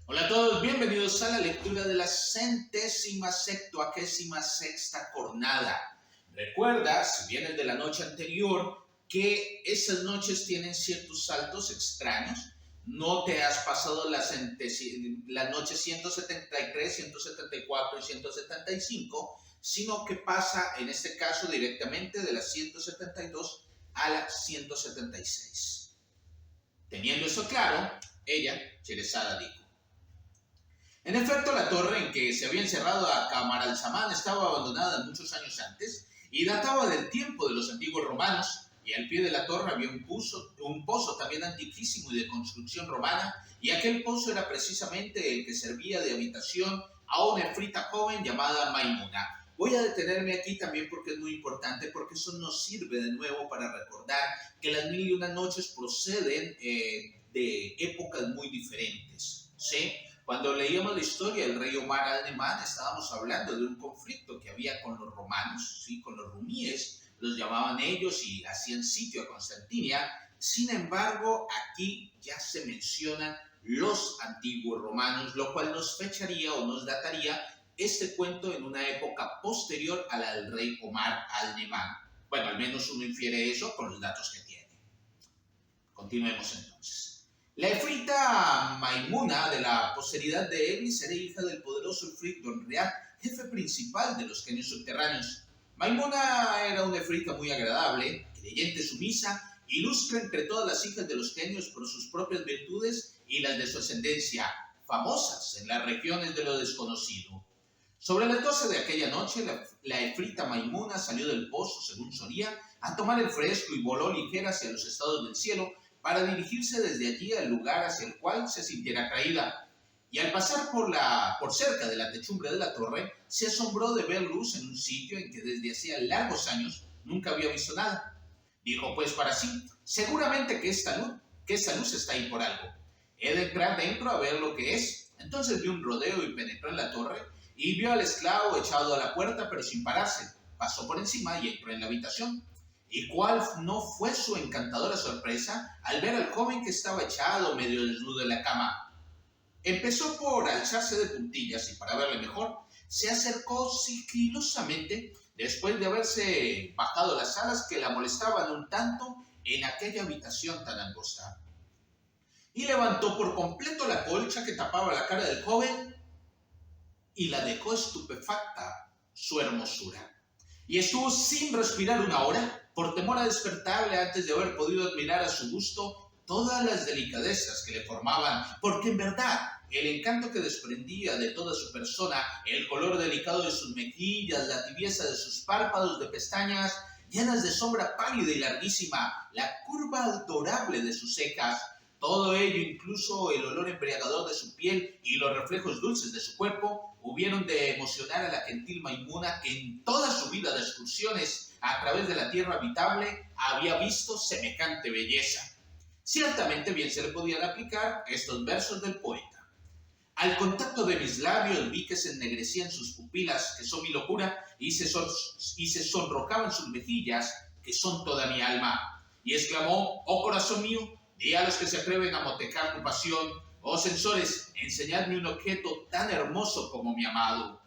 Hola a todos, bienvenidos a la lectura de la 176ª jornada. Recuerda, si vienes de la noche anterior, que esas noches tienen ciertos saltos extraños. No te has pasado la noche 173, 174 y 175, sino que pasa, en este caso, directamente de la 172 a la 176. Teniendo eso claro, ella, Sherezada, dijo: en efecto, la torre en que se había encerrado a Camaralzaman estaba abandonada muchos años antes y databa del tiempo de los antiguos romanos, y al pie de la torre había un pozo también antiquísimo y de construcción romana, y aquel pozo era precisamente el que servía de habitación a una efrita joven llamada Maimuna. Voy a detenerme aquí también porque es muy importante, porque eso nos sirve de nuevo para recordar que las mil y una noches proceden de épocas muy diferentes, ¿sí? Cuando leíamos la historia del rey Omar al-Neman, estábamos hablando de un conflicto que había con los romanos, ¿sí? Con los rumíes, los llamaban ellos y hacían sitio a Constantinia. Sin embargo, aquí ya se mencionan los antiguos romanos, lo cual nos fecharía o nos dataría este cuento en una época posterior a la del rey Omar al-Neman. Bueno, al menos uno infiere eso con los datos que tiene. Continuemos entonces. La efrita Maimuna, de la posteridad de Eblis, era hija del poderoso efrit Don Riad, jefe principal de los genios subterráneos. Maimuna era una efrita muy agradable, creyente sumisa, ilustre entre todas las hijas de los genios por sus propias virtudes y las de su ascendencia, famosas en las regiones de lo desconocido. Sobre las 12 de aquella noche, la efrita Maimuna salió del pozo, según solía, a tomar el fresco y voló ligera hacia los estados del cielo, para dirigirse desde allí al lugar hacia el cual se sintiera atraída. Y al pasar por cerca de la techumbre de la torre, se asombró de ver luz en un sitio en que desde hacía largos años nunca había visto nada. Dijo pues para sí: seguramente que esta luz está ahí por algo. He de entrar dentro a ver lo que es. Entonces dio un rodeo y penetró en la torre, y vio al esclavo echado a la puerta, pero sin pararse. Pasó por encima y entró en la habitación. ¿Y cuál no fue su encantadora sorpresa al ver al joven que estaba echado medio desnudo en la cama? Empezó por alzarse de puntillas y, para verle mejor, se acercó sigilosamente, después de haberse bajado las alas que la molestaban un tanto en aquella habitación tan angosta, y levantó por completo la colcha que tapaba la cara del joven y la dejó estupefacta su hermosura. Y estuvo sin respirar una hora, por temor a despertarle antes de haber podido admirar a su gusto todas las delicadezas que le formaban, porque en verdad el encanto que desprendía de toda su persona, el color delicado de sus mejillas, la tibieza de sus párpados de pestañas llenas de sombra pálida y larguísima, la curva adorable de sus cejas, todo ello, incluso el olor embriagador de su piel y los reflejos dulces de su cuerpo, hubieron de emocionar a la gentil Maimuna, que en toda su vida de excursiones a través de la tierra habitable había visto semejante belleza. Ciertamente bien se le podían aplicar estos versos del poeta: al contacto de mis labios vi que se ennegrecían sus pupilas, que son mi locura, y se sonrojaban sus mejillas, que son toda mi alma. Y exclamó: oh corazón mío, di a los que se atreven a motejar tu pasión, oh censores, enseñadme un objeto tan hermoso como mi amado.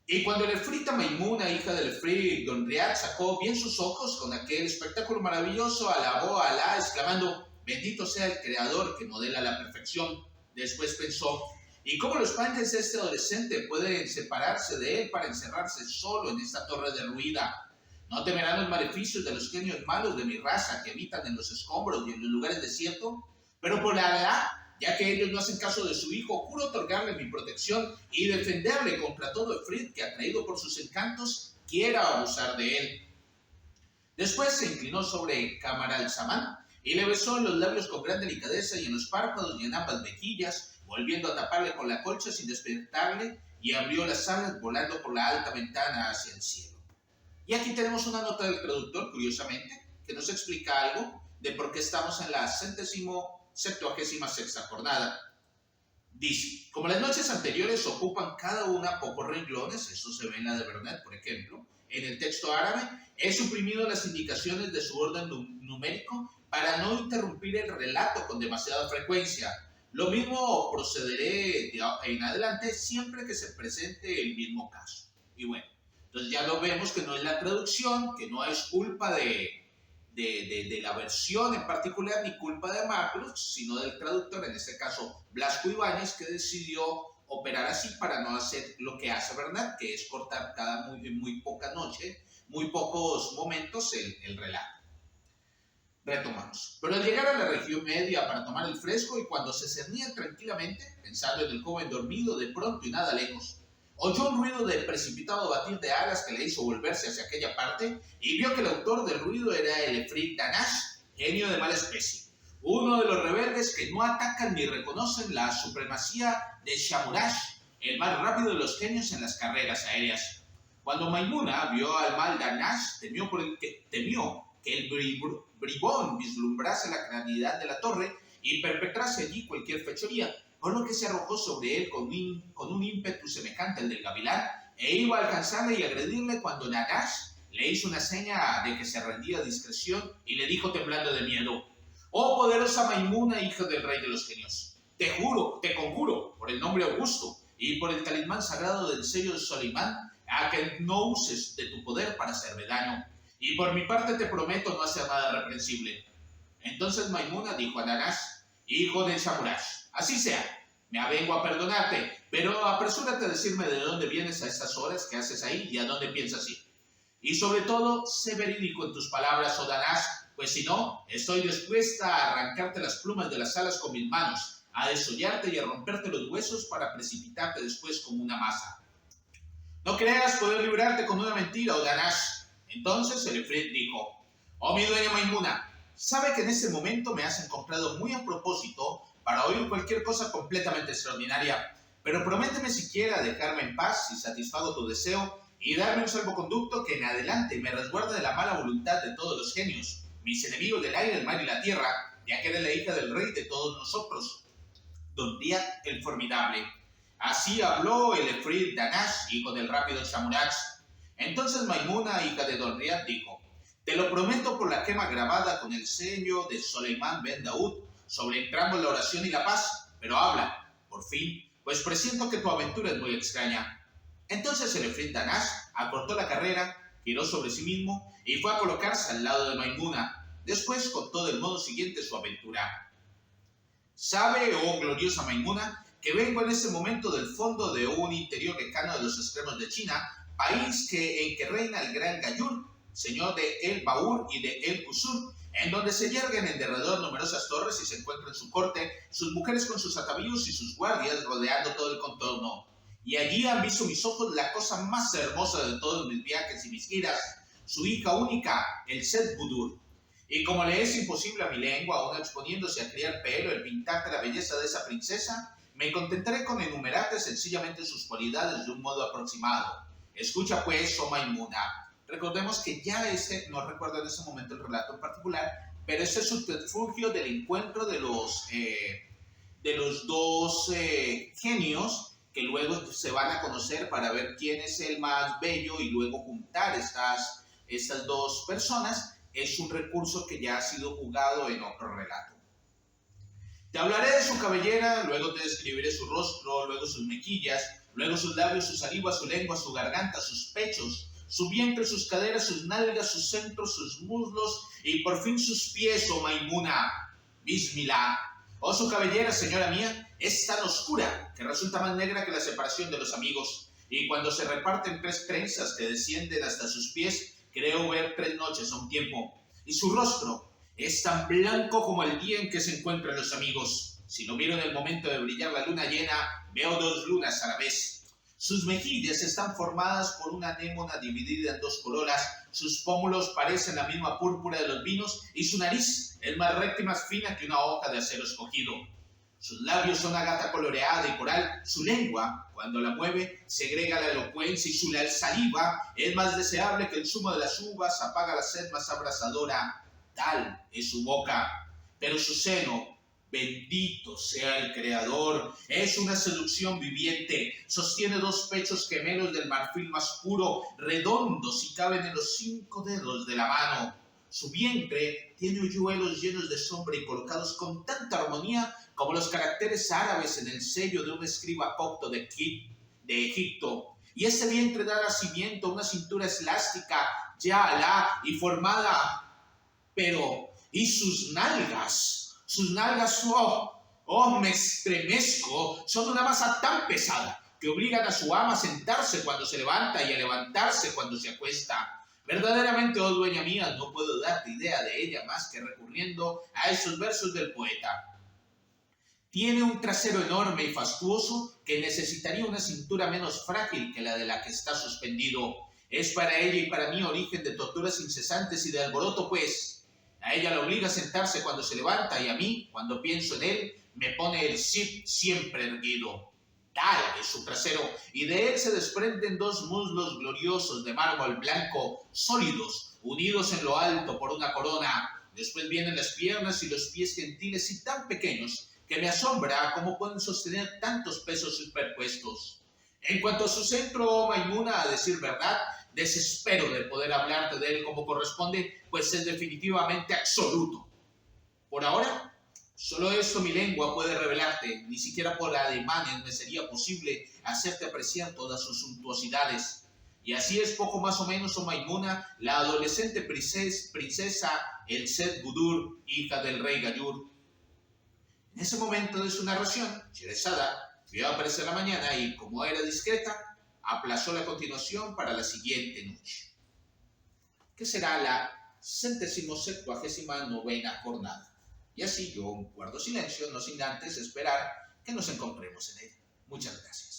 Y cuando la efrita Maimuna, hija del efrit Don Riad, sacó bien sus ojos con aquel espectáculo maravilloso, alabó a Alá, exclamando: bendito sea el creador que modela la perfección. Después pensó: ¿y cómo los padres de este adolescente pueden separarse de él para encerrarse solo en esta torre derruida? ¿No temerán los maleficios de los genios malos de mi raza que habitan en los escombros y en los lugares desiertos? Pero por Alá, ya que ellos no hacen caso de su hijo, juro otorgarle mi protección y defenderle contra todo efrit que, atraído por sus encantos, quiera abusar de él. Después se inclinó sobre Camaralzaman y le besó en los labios con gran delicadeza y en los párpados y en ambas mejillas, volviendo a taparle con la colcha sin despertarle, y abrió las alas volando por la alta ventana hacia el cielo. Y aquí tenemos una nota del traductor, curiosamente, que nos explica algo de por qué estamos en la 176ª jornada. Dice: como las noches anteriores ocupan cada una pocos renglones, eso se ve en la de Vernet, por ejemplo, en el texto árabe, he suprimido las indicaciones de su orden numérico para no interrumpir el relato con demasiada frecuencia. Lo mismo procederé en adelante siempre que se presente el mismo caso. Y bueno, entonces ya lo vemos que no es la traducción, que no es culpa de la versión en particular ni culpa de Macrux, sino del traductor, en este caso Blasco Ibáñez, que decidió operar así para no hacer lo que hace Bernat, que es cortar cada muy poca noche, muy pocos momentos el relato. Retomamos. Pero al llegar a la región media para tomar el fresco y cuando se cernía tranquilamente, pensando en el joven dormido, de pronto y nada lejos, oyó un ruido de precipitado batir de alas que le hizo volverse hacia aquella parte y vio que el autor del ruido era el Efrit Danash, genio de mala especie, uno de los rebeldes que no atacan ni reconocen la supremacía de Shamurash, el más rápido de los genios en las carreras aéreas. Cuando Maimuna vio al mal Danash, temió que el bribón vislumbrase la claridad de la torre y perpetrase allí cualquier fechoría, por lo que se arrojó sobre él con un ímpetu semejante al del gavilán e iba a alcanzarle y agredirle cuando Danash le hizo una seña de que se rendía a discreción y le dijo temblando de miedo: «Oh poderosa Maimuna, hija del rey de los genios, te conjuro, por el nombre augusto y por el talismán sagrado del sello de Solimán, a que no uses de tu poder para hacerme daño. Y por mi parte te prometo no hacer nada reprensible». Entonces Maimuna dijo a Danash: «Hijo de Shamurash, así sea, me avengo a perdonarte, pero apresúrate a decirme de dónde vienes a estas horas, qué haces ahí y a dónde piensas ir. Y sobre todo, sé verídico en tus palabras, oh Danash, pues si no, estoy dispuesta a arrancarte las plumas de las alas con mis manos, a desollarte y a romperte los huesos para precipitarte después como una masa. No creas poder librarte con una mentira, oh Danash». Entonces el Efrit dijo: «Oh mi dueña Maimuna, sabe que en este momento me has encontrado muy a propósito para oír cualquier cosa completamente extraordinaria, pero prométeme siquiera dejarme en paz si satisfago tu deseo y darme un salvoconducto que en adelante me resguarde de la mala voluntad de todos los genios, mis enemigos del aire, el mar y la tierra, ya que eres la hija del rey de todos nosotros, Don Día el Formidable». Así habló el Efrit Danash, hijo del rápido Shamurash. Entonces Maimuna, hija de Don Riad, dijo: «Te lo prometo por la quema grabada con el sello de Soleiman Ben Daud sobre entrambos la oración y la paz, pero habla, por fin, pues presiento que tu aventura es muy extraña». Entonces el Efrit Danash acortó la carrera, giró sobre sí mismo y fue a colocarse al lado de Maimuna. Después contó del modo siguiente su aventura: «Sabe, oh gloriosa Maimuna, que vengo en este momento del fondo de un interior lejano de los extremos de China, país en que reina el gran Gayur, señor de El Baur y de El Qusur, en donde se yerguen en derredor numerosas torres y se encuentran su corte, sus mujeres con sus atavíos y sus guardias rodeando todo el contorno. Y allí han visto mis ojos la cosa más hermosa de todos mis viajes y mis giras, su hija única, el Set Budur. Y como le es imposible a mi lengua, aún exponiéndose a criar pelo, el pintarte la belleza de esa princesa, me contentaré con enumerarte sencillamente sus cualidades de un modo aproximado. Escucha pues, oh Maimuna». Recordemos que ya no recuerdo en ese momento el relato en particular, pero ese subterfugio del encuentro de los dos genios que luego se van a conocer para ver quién es el más bello y luego juntar estas dos personas, es un recurso que ya ha sido jugado en otro relato. Te hablaré de su cabellera, luego te describiré su rostro, luego sus mejillas, luego sus labios, su saliva, su lengua, su garganta, sus pechos, su vientre, sus caderas, sus nalgas, sus centros, sus muslos y por fin sus pies, oh Maimuna. Bismillah. Oh, su cabellera, señora mía, es tan oscura que resulta más negra que la separación de los amigos, y cuando se reparten 3 trenzas que descienden hasta sus pies, creo ver 3 noches a un tiempo. Y su rostro es tan blanco como el día en que se encuentran los amigos. Si lo miro en el momento de brillar la luna llena, veo 2 lunas a la vez. Sus mejillas están formadas por una anémona dividida en 2 corolas, sus pómulos parecen la misma púrpura de los vinos y su nariz es más recta y más fina que una hoja de acero escogido. Sus labios son agata coloreada y coral, su lengua, cuando la mueve, segrega la elocuencia y su saliva es más deseable que el zumo de las uvas, apaga la sed más abrasadora. Tal es su boca, pero su seno, bendito sea el Creador, es una seducción viviente. Sostiene 2 pechos gemelos del marfil más puro, redondos y caben en los 5 dedos de la mano. Su vientre tiene hoyuelos llenos de sombra y colocados con tanta armonía como los caracteres árabes en el sello de un escriba copto de Egipto. Y ese vientre da nacimiento a una cintura elástica, ya alá y formada, pero, ¿y sus nalgas? Sus nalgas, me estremezco, son una masa tan pesada que obligan a su ama a sentarse cuando se levanta y a levantarse cuando se acuesta. Verdaderamente, oh dueña mía, no puedo darte idea de ella más que recurriendo a esos versos del poeta. Tiene un trasero enorme y fastuoso que necesitaría una cintura menos frágil que la que está suspendido. Es para ella y para mí origen de torturas incesantes y de alboroto, pues. A ella la obliga a sentarse cuando se levanta y a mí, cuando pienso en él, me pone el zip siempre erguido. Tal es su trasero, y de él se desprenden dos muslos gloriosos de mármol blanco, sólidos, unidos en lo alto por una corona. Después vienen las piernas y los pies gentiles y tan pequeños que me asombra cómo pueden sostener tantos pesos superpuestos. En cuanto a su centro, oh Maimuna, a decir verdad, desespero de poder hablarte de él como corresponde, pues es definitivamente absoluto. Por ahora, solo esto mi lengua puede revelarte, ni siquiera por ademanes me sería posible hacerte apreciar todas sus suntuosidades. Y así es poco más o menos, oh Maimuna, la adolescente princesa El Set Budur, hija del rey Gayur. En ese momento de su narración, Sherezada vio aparecer la mañana y, como era discreta, aplazó la continuación para la siguiente noche, que será la 179ª jornada. Y así yo guardo silencio, no sin antes esperar que nos encontremos en ella. Muchas gracias.